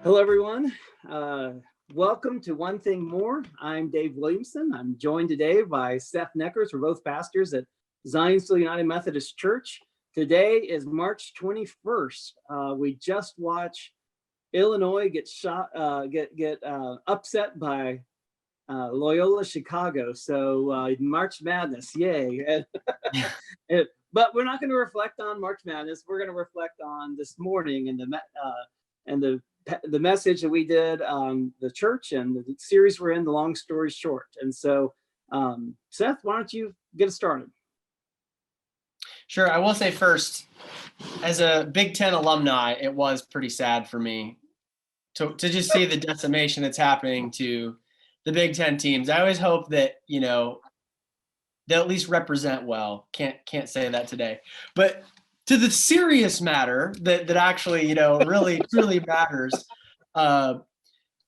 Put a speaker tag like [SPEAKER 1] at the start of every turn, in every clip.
[SPEAKER 1] Hello, everyone. Welcome to One Thing More. I'm Dave Williamson. I'm joined today by Seth Neckers. We're both pastors at Zionsville United Methodist Church. Today is March 21st. We just watched Illinois get upset by Loyola Chicago. So March Madness, yay. But we're not going to reflect on March Madness. We're going to reflect on this morning and the message that we did, the church and the series we're in, the long story short. And so, Seth, why don't you get us started?
[SPEAKER 2] Sure. I will say first, as a Big Ten alumni, it was pretty sad for me to just see the decimation that's happening to the Big Ten teams. I always hope that, they'll at least represent well. Can't say that today. But to the serious matter that actually, really, truly matters. I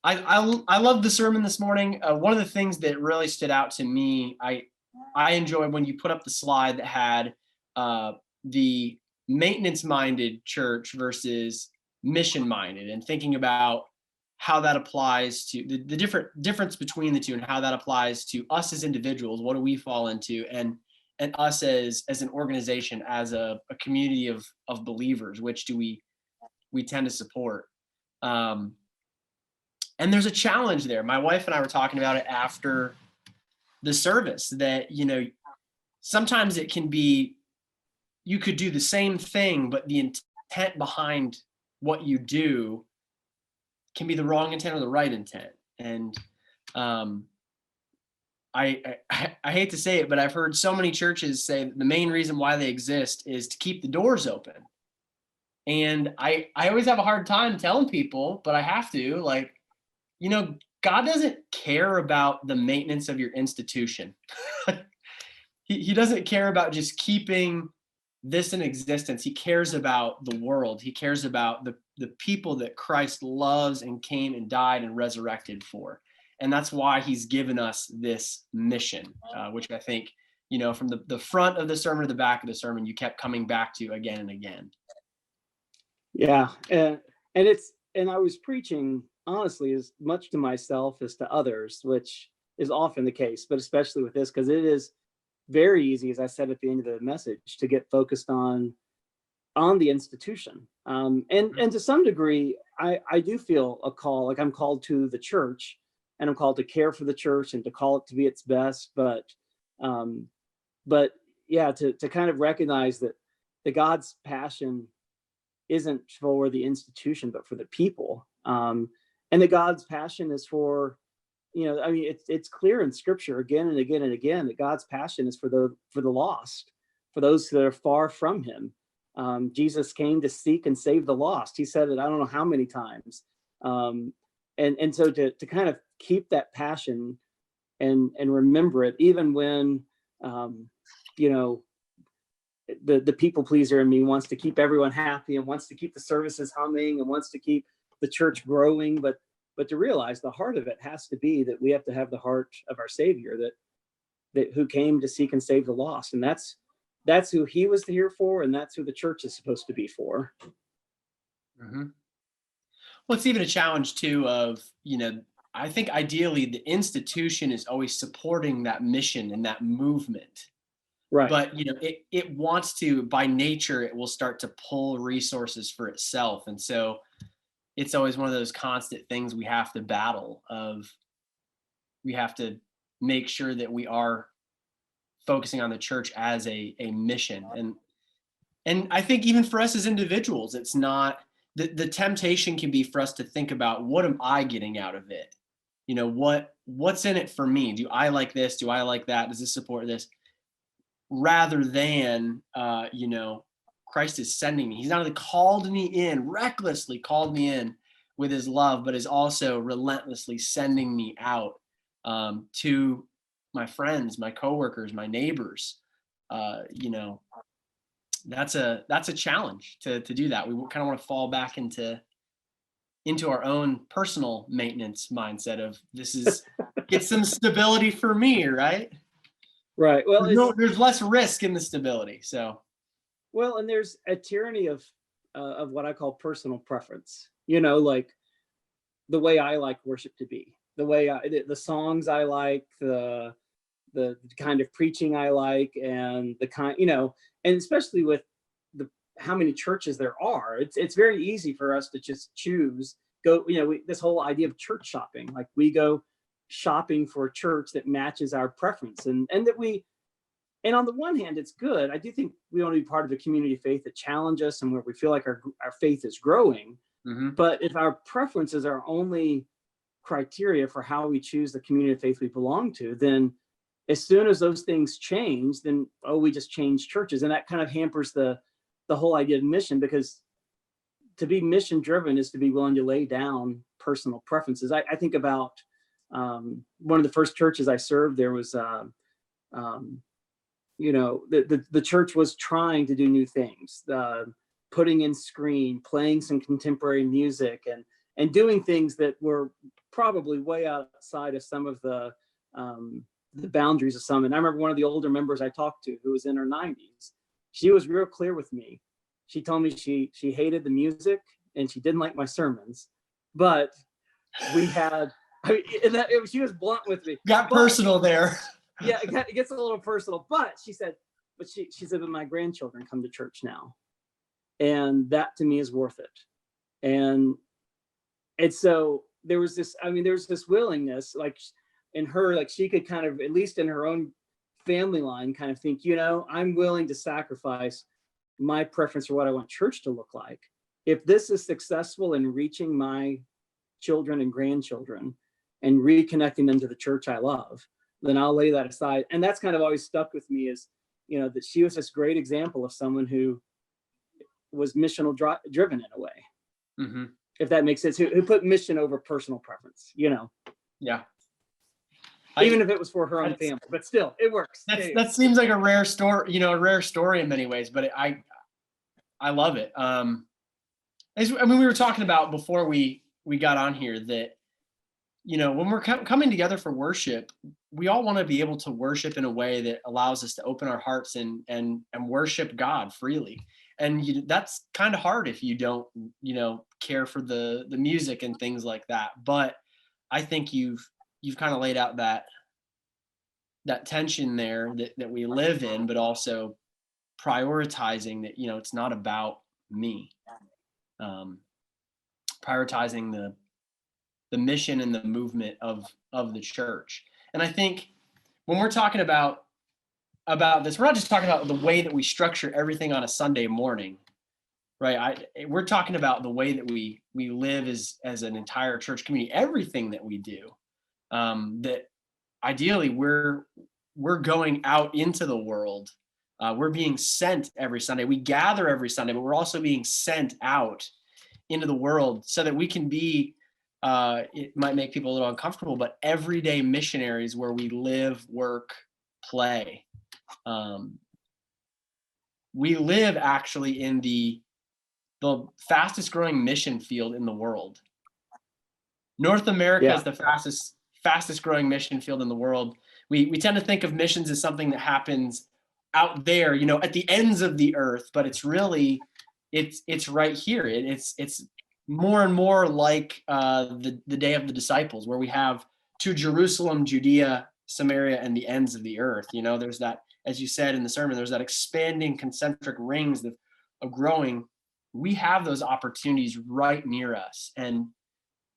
[SPEAKER 2] love the sermon this morning. One of the things that really stood out to me, I enjoyed when you put up the slide that had the maintenance-minded church versus mission-minded, and thinking about how that applies to the difference between the two, and how that applies to us as individuals. What do we fall into, and us as an organization, as a community of believers, which do we tend to support. And there's a challenge there. My wife and I were talking about it after the service, that, sometimes it can be, you could do the same thing, but the intent behind what you do can be the wrong intent or the right intent. And I hate to say it, but I've heard so many churches say that the main reason why they exist is to keep the doors open. And I always have a hard time telling people, but I have to, God doesn't care about the maintenance of your institution. He doesn't care about just keeping this in existence. He cares about the world. He cares about the people that Christ loves and came and died and resurrected for. And that's why he's given us this mission, which I think, from the front of the sermon to the back of the sermon, you kept coming back to again and again.
[SPEAKER 1] Yeah. And I was preaching, honestly, as much to myself as to others, which is often the case, but especially with this, because it is very easy, as I said at the end of the message, to get focused on the institution. And to some degree, I do feel a call, like I'm called to the church, and I'm called to care for the church and to call it to be its best. But yeah, to kind of recognize that the God's passion isn't for the institution, but for the people. And that God's passion is for, it's clear in Scripture again and again and again that God's passion is for the lost, for those that are far from Him. Jesus came to seek and save the lost. He said it, I don't know how many times. And so to kind of keep that passion and remember it, even when, the people pleaser in me wants to keep everyone happy and wants to keep the services humming and wants to keep the church growing, but to realize the heart of it has to be that we have to have the heart of our Savior, that who came to seek and save the lost. And that's who he was here for, and that's who the church is supposed to be for.
[SPEAKER 2] Mm-hmm. Well, it's even a challenge too of, I think ideally the institution is always supporting that mission and that movement.
[SPEAKER 1] Right.
[SPEAKER 2] But, it wants to, by nature, it will start to pull resources for itself. And so it's always one of those constant things we have to battle of. We have to make sure that we are focusing on the church as a mission. And I think even for us as individuals, it's not, the temptation can be for us to think about, what am I getting out of it? What's in it for me? Do I like this? Do I like that? Does this support this? Rather than, Christ is sending me. He's not only called me in, recklessly called me in with his love, but is also relentlessly sending me out to my friends, my coworkers, my neighbors. That's a challenge to do that. We kind of want to fall back into our own personal maintenance mindset of, this is get some stability for me, right?
[SPEAKER 1] Right. Well,
[SPEAKER 2] there's less risk in the stability. So,
[SPEAKER 1] and there's a tyranny of what I call personal preference. Like the way I like worship to be, the songs I like, the kind of preaching I like, and the kind, and especially with how many churches there are, it's very easy for us to just choose, this whole idea of church shopping, like we go shopping for a church that matches our preference, and on the one hand, it's good. I do think we want to be part of a community of faith that challenge us and where we feel like our faith is growing.
[SPEAKER 2] Mm-hmm.
[SPEAKER 1] But if our preferences are only criteria for how we choose the community of faith we belong to, then as soon as those things change, then, we just change churches. And that kind of hampers the whole idea of mission, because to be mission driven is to be willing to lay down personal preferences. I think about one of the first churches I served. There was, the church was trying to do new things, putting in screen, playing some contemporary music, and doing things that were probably way outside of some of the boundaries of some. And I remember one of the older members I talked to, who was in her 90s, she was real clear with me. She told me she hated the music and she didn't like my sermons, but we had, she was blunt with me.
[SPEAKER 2] Got personal there.
[SPEAKER 1] Yeah, it gets a little personal, but she said, but my grandchildren come to church now, and that to me is worth it. And so there's this willingness, like in her, like she could kind of, at least in her own family line, kind of think, I'm willing to sacrifice my preference for what I want church to look like. If this is successful in reaching my children and grandchildren and reconnecting them to the church I love, then I'll lay that aside. And that's kind of always stuck with me, is, that she was this great example of someone who was missional driven in a way.
[SPEAKER 2] Mm-hmm.
[SPEAKER 1] If that makes sense, who put mission over personal preference,
[SPEAKER 2] Yeah.
[SPEAKER 1] Even if it was for her own family, but still it works.
[SPEAKER 2] That seems like a rare story, a rare story in many ways, but I love it. We were talking about before we got on here that, when we're coming together for worship, we all want to be able to worship in a way that allows us to open our hearts and worship God freely. And that's kind of hard if you don't, care for the music and things like that. But I think you've kind of laid out that tension there that we live in, but also prioritizing that, it's not about me. Prioritizing the mission and the movement of the church. And I think when we're talking about this, we're not just talking about the way that we structure everything on a Sunday morning, right? We're talking about the way that we live as an entire church community, everything that we do, that ideally we're going out into the world. We're being sent every Sunday. We gather every Sunday, but we're also being sent out into the world so that we can be, it might make people a little uncomfortable, but everyday missionaries where we live, work, play. We live actually in the fastest growing mission field in the world. North America is the fastest growing mission field in the world. We tend to think of missions as something that happens out there, at the ends of the earth, but it's really, it's right here. It's more and more like the day of the disciples, where we have to Jerusalem, Judea, Samaria, and the ends of the earth. There's that, as you said in the sermon, there's that expanding concentric rings of growing. We have those opportunities right near us. And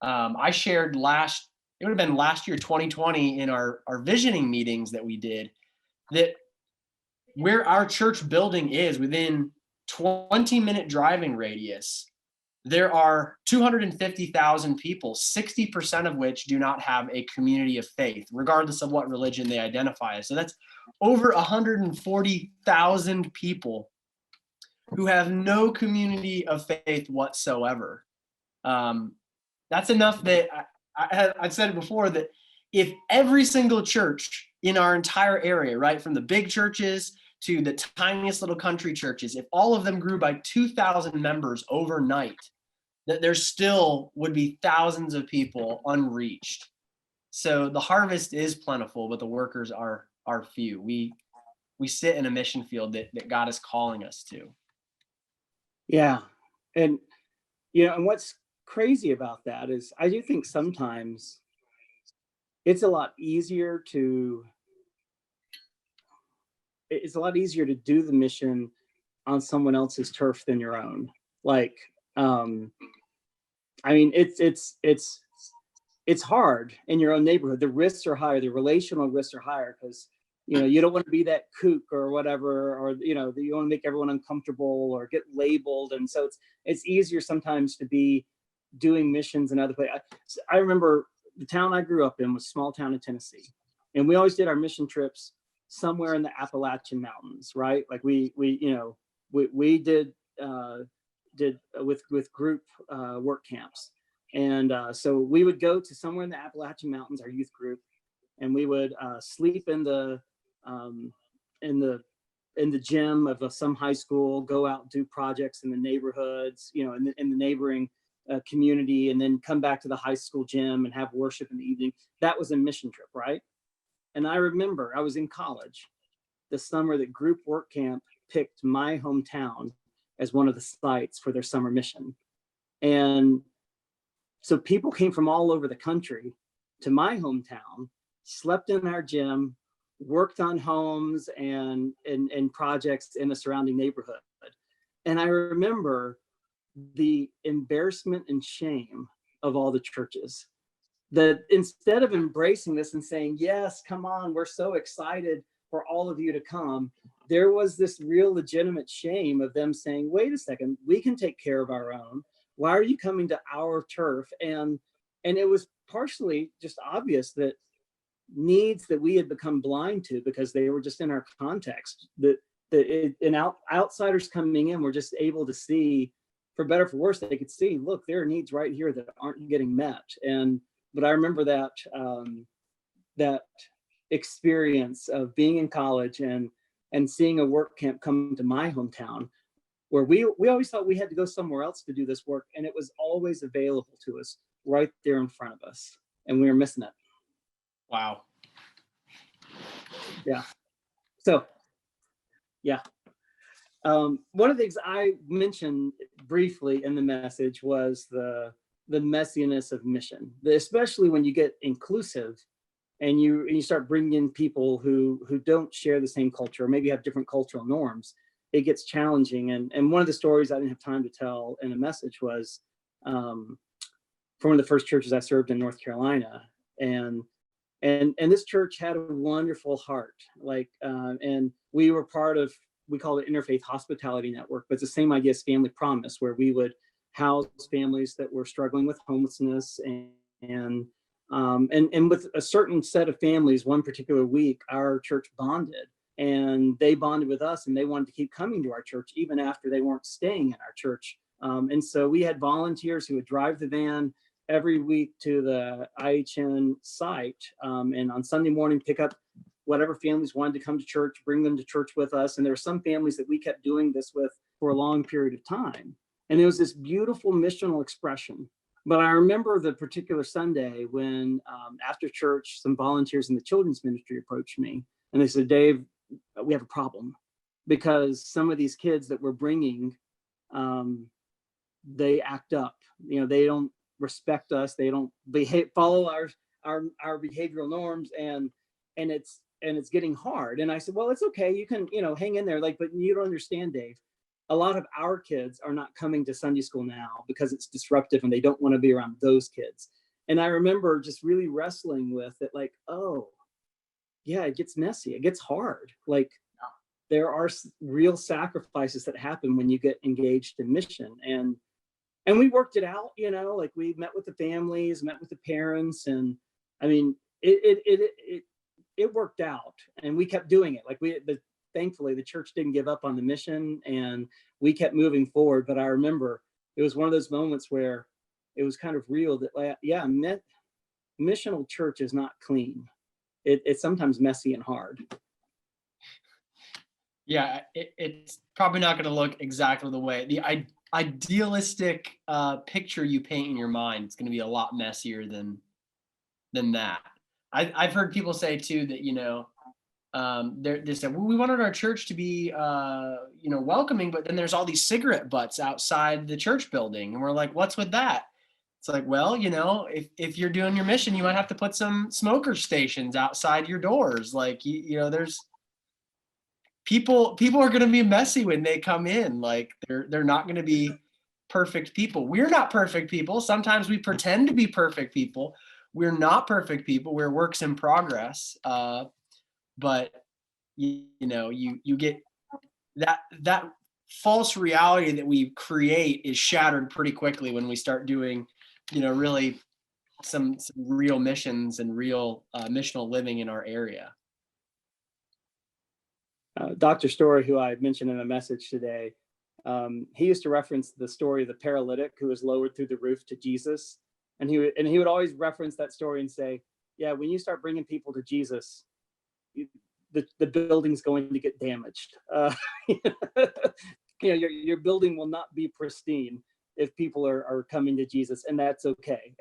[SPEAKER 2] I shared it would have been last year, 2020, in our visioning meetings that we did, that where our church building is within 20-minute driving radius, there are 250,000 people, 60% of which do not have a community of faith, regardless of what religion they identify as. So that's over 140,000 people who have no community of faith whatsoever. That's enough that I've said it before, that if every single church in our entire area, right, from the big churches to the tiniest little country churches, if all of them grew by 2,000 members overnight, that there still would be thousands of people unreached. So the harvest is plentiful, but the workers are few. We sit in a mission field that God is calling us to.
[SPEAKER 1] Yeah. And, and what's crazy about that is I do think sometimes it's a lot easier to do the mission on someone else's turf than your own. Like, I mean, it's hard in your own neighborhood. The risks are higher. The relational risks are higher because you don't want to be that kook or whatever, or you want to make everyone uncomfortable or get labeled, and so it's easier sometimes to be doing missions in other places. I remember the town I grew up in was a small town in Tennessee, and we always did our mission trips somewhere in the Appalachian Mountains, right? Like we did with group work camps, and so we would go to somewhere in the Appalachian Mountains, our youth group, and we would sleep in the gym of some high school, go out and do projects in the neighborhoods, in the neighboring community, and then come back to the high school gym and have worship in the evening. That was a mission trip, right? And I remember I was in college the summer that group work camp picked my hometown as one of the sites for their summer mission. And so people came from all over the country to my hometown, slept in our gym, worked on homes and projects in the surrounding neighborhood. And I remember the embarrassment and shame of all the churches, that instead of embracing this and saying, yes, come on, we're so excited for all of you to come, there was this real legitimate shame of them saying, wait a second, we can take care of our own. Why are you coming to our turf? And it was partially just obvious that needs that we had become blind to because they were just in our context, outsiders coming in were just able to see, for better for worse, they could see, look, there are needs right here that aren't getting met. But I remember that that experience of being in college and seeing a work camp come to my hometown, where we always thought we had to go somewhere else to do this work, and it was always available to us right there in front of us, and we were missing it.
[SPEAKER 2] Wow.
[SPEAKER 1] Yeah. So, yeah. One of the things I mentioned briefly in the message was the messiness of mission, especially when you get inclusive and you start bringing in people who don't share the same culture or maybe have different cultural norms. It gets challenging. And one of the stories I didn't have time to tell in a message was from one of the first churches I served in North Carolina. And this church had a wonderful heart. And we were part of, we call it Interfaith Hospitality Network, but it's the same idea as Family Promise, where we would house families that were struggling with homelessness and with a certain set of families. One particular week, our church bonded, and they bonded with us, and they wanted to keep coming to our church even after they weren't staying in our church. And so we had volunteers who would drive the van every week to the IHN site, and on Sunday morning pick up whatever families wanted to come to church, bring them to church with us. And there were some families that we kept doing this with for a long period of time. And it was this beautiful missional expression. But I remember the particular Sunday when after church, some volunteers in the children's ministry approached me and they said, Dave, we have a problem, because some of these kids that we're bringing, they act up. They don't respect us. They don't follow our behavioral norms, and it's getting hard. And I said, well, it's okay. You can, hang in there. But you don't understand, Dave. A lot of our kids are not coming to Sunday school now because it's disruptive and they don't want to be around those kids. And I remember just really wrestling with it, oh, yeah, it gets messy. It gets hard. There are real sacrifices that happen when you get engaged in mission. And we worked it out, we met with the families, met with the parents. And I mean, it worked out, and we kept doing it. Thankfully, the church didn't give up on the mission, and we kept moving forward. But I remember it was one of those moments where it was kind of real that, missional church is not clean. It's sometimes messy and hard.
[SPEAKER 2] Yeah, it's probably not going to look exactly the way the idealistic picture you paint in your mind. It's going to be a lot messier than that. I've heard people say too that they said, well, we wanted our church to be welcoming, but then there's all these cigarette butts outside the church building, and we're like, what's with that? It's like, well, if you're doing your mission, you might have to put some smoker stations outside your doors. Like, there's people are going to be messy when they come in. Like, they're not going to be perfect people. We're not perfect people. Sometimes we pretend to be perfect people. We're not perfect people. We're works in progress. But you get that false reality that we create is shattered pretty quickly when we start doing, really some real missions and real missional living in our area.
[SPEAKER 1] Dr. Story, who I mentioned in a message today, he used to reference the story of the paralytic who was lowered through the roof to Jesus. And he would always reference that story and say, yeah, when you start bringing people to Jesus, the building's going to get damaged. Your building will not be pristine if people are coming to Jesus, and that's okay.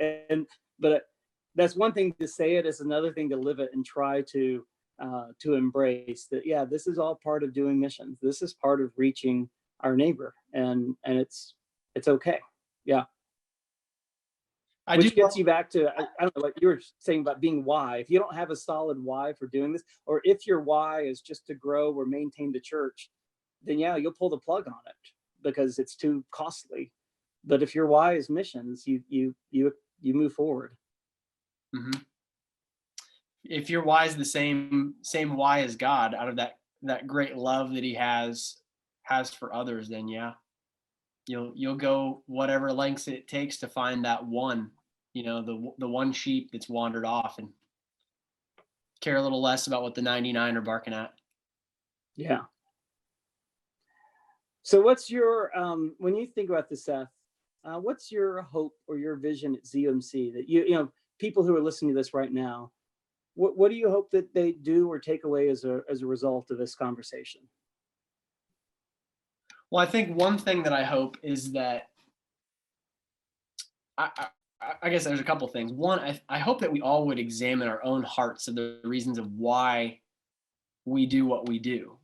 [SPEAKER 1] But that's one thing to say it, it's another thing to live it and try to embrace that. Yeah, this is all part of doing missions. This is part of reaching our neighbor, and it's okay. Yeah. Which gets you back to, I don't know what you were saying about being why. If you don't have a solid why for doing this, or if your why is just to grow or maintain the church, then yeah, you'll pull the plug on it because it's too costly. But if your why is missions, you move forward.
[SPEAKER 2] Mm-hmm. If your why is the same why as God, out of that great love that He has for others, then yeah, you'll go whatever lengths it takes to find that one, the one sheep that's wandered off, and care a little less about what the 99 are barking at.
[SPEAKER 1] Yeah. So what's your, when you think about this, Seth, what's your hope or your vision at ZOMC that people who are listening to this right now, what do you hope that they do or take away as a result of this conversation?
[SPEAKER 2] Well, I think one thing that I hope is that I guess there's a couple things. One, I hope that we all would examine our own hearts of the reasons of why we do what we do.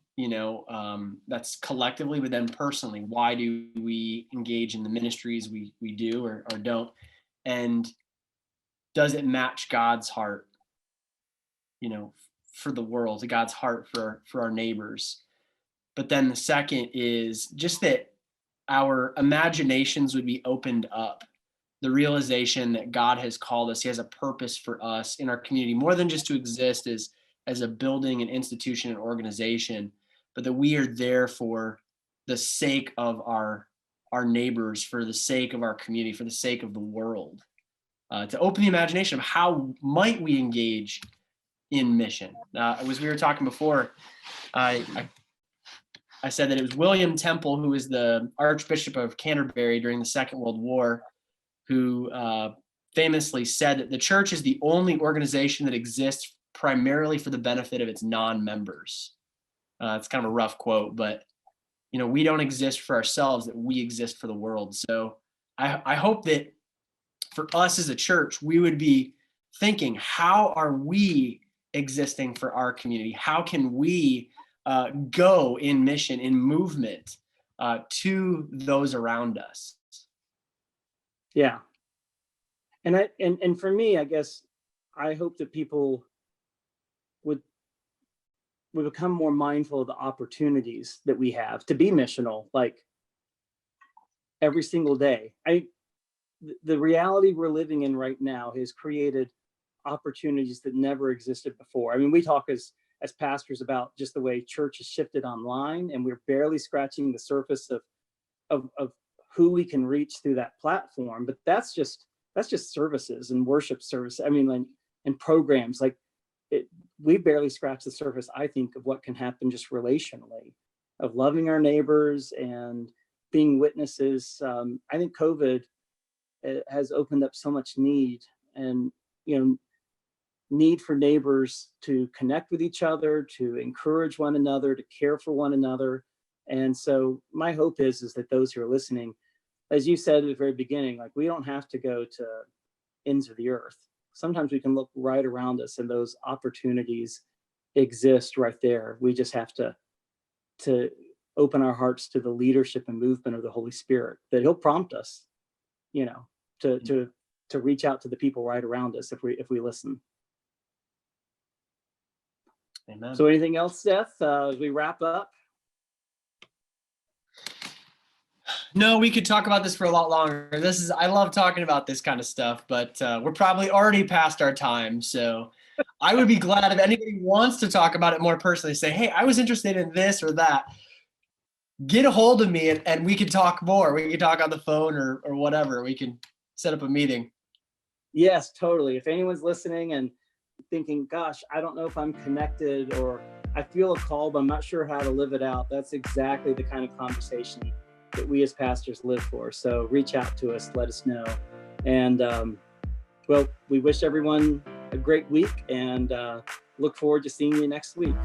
[SPEAKER 2] That's collectively, but then personally, why do we engage in the ministries we do or don't? And does it match God's heart, for the world, to God's heart for our neighbors? But then the second is just that our imaginations would be opened up. The realization that God has called us, He has a purpose for us in our community, more than just to exist as a building, an institution, an organization, but that we are there for the sake of our neighbors, for the sake of our community, for the sake of the world. To open the imagination of how might we engage in mission. As we were talking before, I said that it was William Temple, who was the Archbishop of Canterbury during the Second World War, who famously said that the church is the only organization that exists primarily for the benefit of its non-members. It's kind of a rough quote, but we don't exist for ourselves, that we exist for the world. So I hope that for us as a church, we would be thinking, how are we existing for our community? How can we go in mission, in movement to those around us?
[SPEAKER 1] Yeah. And for me, I guess I hope that people would become more mindful of the opportunities that we have to be missional, like every single day. The reality we're living in right now has created opportunities that never existed before. I mean, we talk as pastors about just the way church has shifted online, and we're barely scratching the surface of who we can reach through that platform. But that's just services and worship service. I mean, and programs like it. We barely scratch the surface, I think, of what can happen just relationally, of loving our neighbors and being witnesses. I think COVID has opened up so much need, and need for neighbors to connect with each other, to encourage one another, to care for one another. And so my hope is that those who are listening, as you said at the very beginning, like, we don't have to go to ends of the earth. Sometimes we can look right around us and those opportunities exist right there. We just have to open our hearts to the leadership and movement of the Holy Spirit, that He'll prompt us, to to reach out to the people right around us if we listen.
[SPEAKER 2] Amen.
[SPEAKER 1] So anything else, Seth, as we wrap up?
[SPEAKER 2] No, we could talk about this for a lot longer. I love talking about this kind of stuff, but we're probably already past our time. So I would be glad if anybody wants to talk about it more personally, say, hey, I was interested in this or that. Get a hold of me and we can talk more. We can talk on the phone or whatever. We can set up a meeting.
[SPEAKER 1] Yes, totally. If anyone's listening and thinking, gosh, I don't know if I'm connected, or I feel a call, but I'm not sure how to live it out, that's exactly the kind of conversation that we as pastors live for. So reach out to us, let us know. And well, we wish everyone a great week and look forward to seeing you next week.